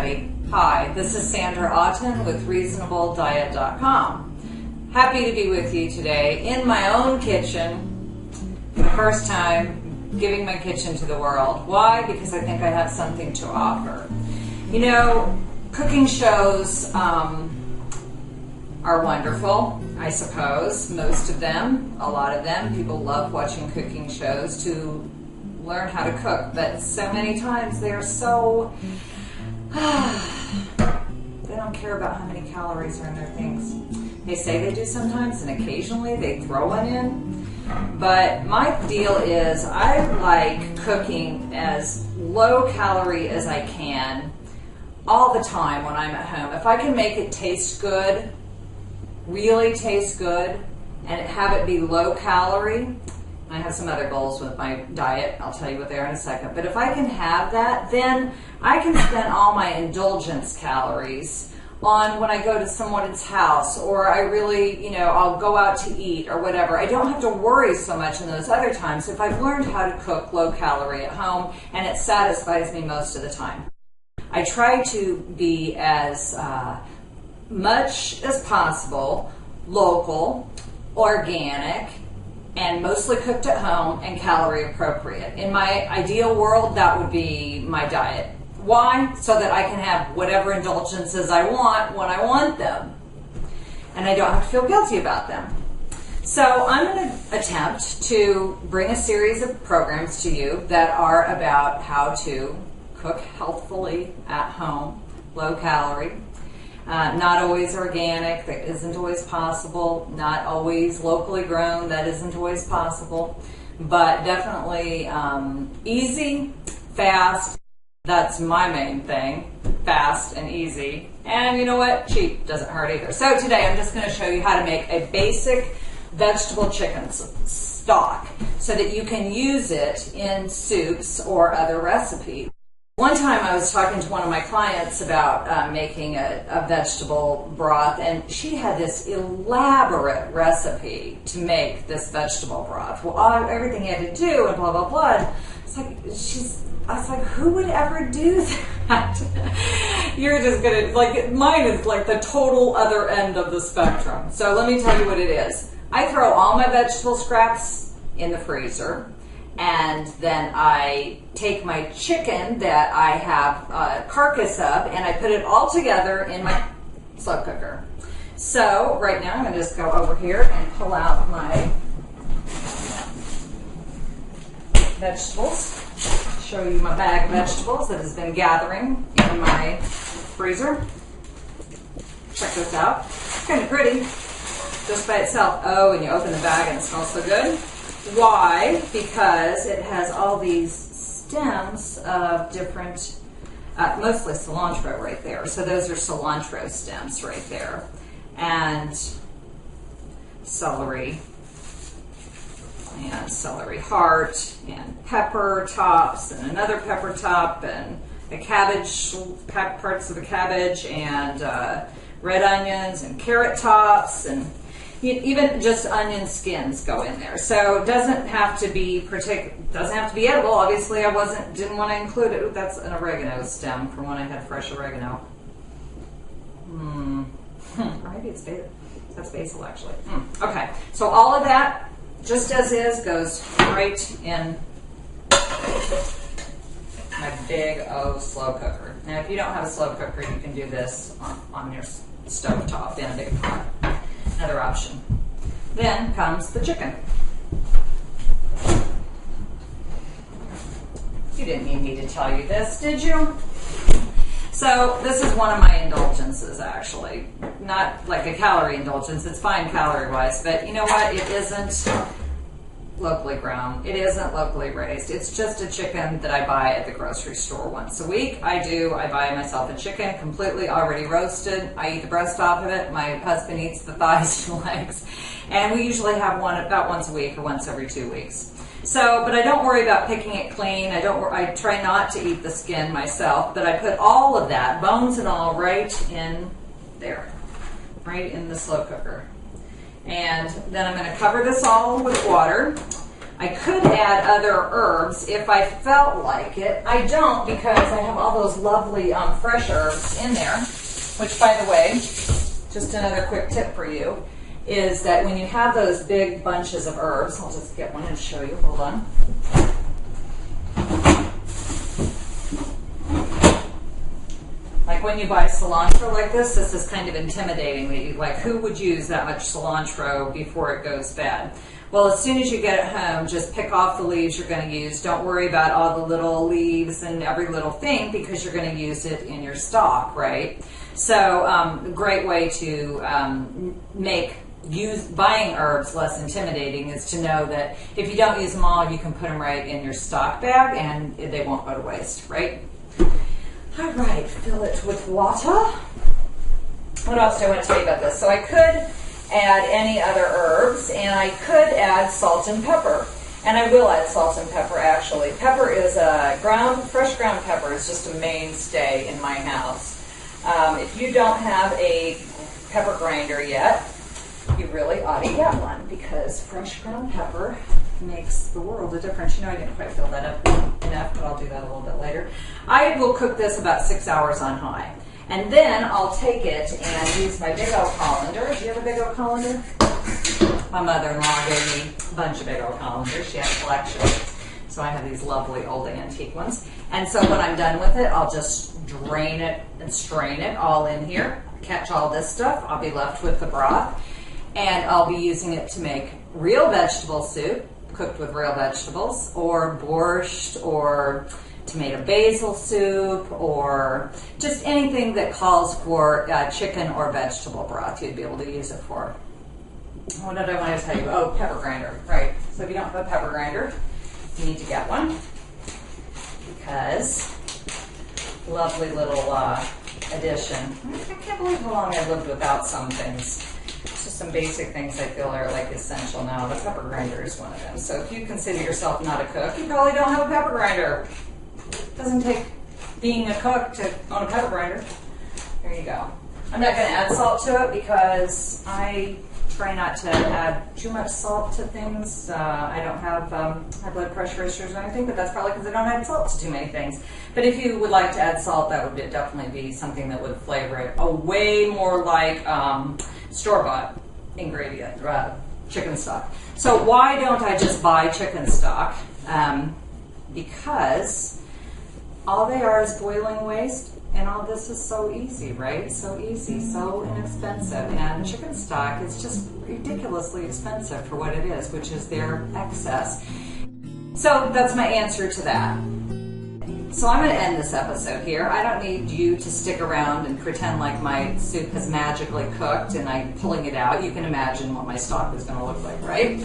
everybody. Hi, this is Sandra Ahten with ReasonableDiet.com. Happy to be with you today in my own kitchen for the first time, giving my kitchen to the world. Why? Because I think I have something to offer. You know, cooking shows are wonderful, I suppose. Most of them, a lot of them, people love watching cooking shows to learn how to cook, but so many times they're so they don't care about how many calories are in their things. They say they do sometimes, and occasionally they throw one in, but my deal is I like cooking as low calorie as I can all the time when I'm at home. If I can make it taste good, really taste good, and have it be low calorie. I have some other goals with my diet. I'll tell you what they are in a second. But if I can have that, then I can spend all my indulgence calories on when I go to someone's house, or I really, I'll go out to eat or whatever. I don't have to worry so much in those other times if I've learned how to cook low calorie at home, and it satisfies me most of the time. I try to be as much as possible local, organic, and mostly cooked at home and calorie appropriate. In my ideal world, that would be my diet. Why? So that I can have whatever indulgences I want when I want them, and I don't have to feel guilty about them. So I'm going to attempt to bring a series of programs to you that are about how to cook healthfully at home, low calorie. Not always organic, that isn't always possible. Not always locally grown, that isn't always possible. But definitely easy, fast, that's my main thing. Fast and easy. And you know what? Cheap doesn't hurt either. So today I'm just going to show you how to make a basic vegetable chicken stock so that you can use it in soups or other recipes. One time I was talking to one of my clients about making a vegetable broth, and she had this elaborate recipe to make this vegetable broth. Well, everything you had to do and blah, blah, blah. It's like, I was like, who would ever do that? You're just gonna, mine is like the total other end of the spectrum. So let me tell you what it is. I throw all my vegetable scraps in the freezer. And then I take my chicken that I have a carcass of, and I put it all together in my slow cooker. So right now I'm going to just go over here and pull out my vegetables. Show you my bag of vegetables that has been gathering in my freezer. Check this out. It's kind of pretty just by itself. Oh, and you open the bag and it smells so good. Why? Because it has all these stems of different, mostly cilantro right there. So those are cilantro stems right there. And celery heart, and pepper tops, and another pepper top, and a cabbage, parts of a cabbage, and red onions, and carrot tops, and even just onion skins go in there. So it doesn't have to be edible. Obviously, I didn't want to include it. Ooh, that's an oregano stem from when I had fresh oregano. Maybe that's basil actually. Okay, so all of that, just as is, goes right in my big slow cooker. Now, if you don't have a slow cooker, you can do this on your stove top in a big pot. Another option. Then comes the chicken. You didn't need me to tell you this, did you? So this is one of my indulgences, actually. Not like a calorie indulgence. It's fine calorie-wise, but you know what? It isn't locally grown. It isn't locally raised. It's just a chicken that I buy at the grocery store once a week. I buy myself a chicken completely already roasted. I eat the breast off of it. My husband eats the thighs and legs. And we usually have one about once a week or once every 2 weeks. So, but I don't worry about picking it clean. I try not to eat the skin myself, but I put all of that, bones and all, right in there, right in the slow cooker. And then I'm going to cover this all with water. I could add other herbs if I felt like it. I don't, because I have all those lovely fresh herbs in there, which, by the way, just another quick tip for you, is that when you have those big bunches of herbs, I'll just get one and show you. Hold on. Like when you buy cilantro like this is kind of intimidating. That you, like, who would use that much cilantro before it goes bad? Well, as soon as you get it home, just pick off the leaves you're going to use. Don't worry about all the little leaves and every little thing, because you're going to use it in your stock, right? So a great way to make buying herbs less intimidating is to know that if you don't use them all, you can put them right in your stock bag and they won't go to waste, right? All right, fill it with water. What else do I want to tell you about this? So I could add any other herbs, and I could add salt and pepper. And I will add salt and pepper, actually. Pepper is fresh ground pepper is just a mainstay in my house. If you don't have a pepper grinder yet, you really ought to get one, because fresh ground pepper makes the world a difference. You know, I didn't quite fill that up enough, but I'll do that a little bit later. I will cook this about 6 hours on high. And then I'll take it and use my big old colander. Do you have a big old colander? My mother-in-law gave me a bunch of big old colanders. She had a collection. So I have these lovely old antique ones. And so when I'm done with it, I'll just drain it and strain it all in here. Catch all this stuff. I'll be left with the broth. And I'll be using it to make real vegetable soup, cooked with real vegetables, or borscht, or tomato basil soup, or just anything that calls for chicken or vegetable broth. You'd be able to use it for. What did I want to tell you? Oh, pepper grinder, right. So if you don't have a pepper grinder, you need to get one, because lovely little addition. I can't believe how long I lived without some things. Just some basic things I feel are like essential now. The pepper grinder is one of them. So if you consider yourself not a cook, you probably don't have a pepper grinder. It doesn't take being a cook to own a pepper grinder. There you go. I'm not going to add salt to it because I try not to add too much salt to things. I don't have high blood pressure issues or anything, but that's probably because I don't add salt to too many things. But if you would like to add salt, that would definitely be something that would flavor it way more like store-bought ingredient, chicken stock. So why don't I just buy chicken stock? Because all they are is boiling waste, and all this is so easy, right? So easy, so inexpensive. And chicken stock is just ridiculously expensive for what it is, which is their excess. So that's my answer to that. So I'm going to end this episode here. I don't need you to stick around and pretend like my soup has magically cooked and I'm pulling it out. You can imagine what my stock is going to look like, right?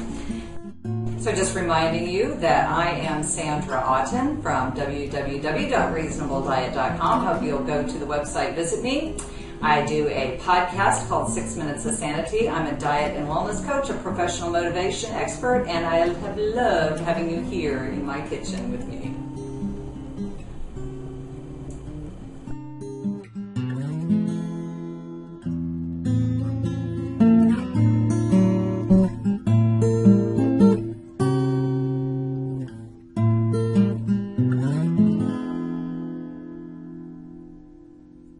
So just reminding you that I am Sandra Ahten from www.reasonableddiet.com. Hope you'll go to the website, visit me. I do a podcast called 6 Minutes of Sanity. I'm a diet and wellness coach, a professional motivation expert, and I have loved having you here in my kitchen with me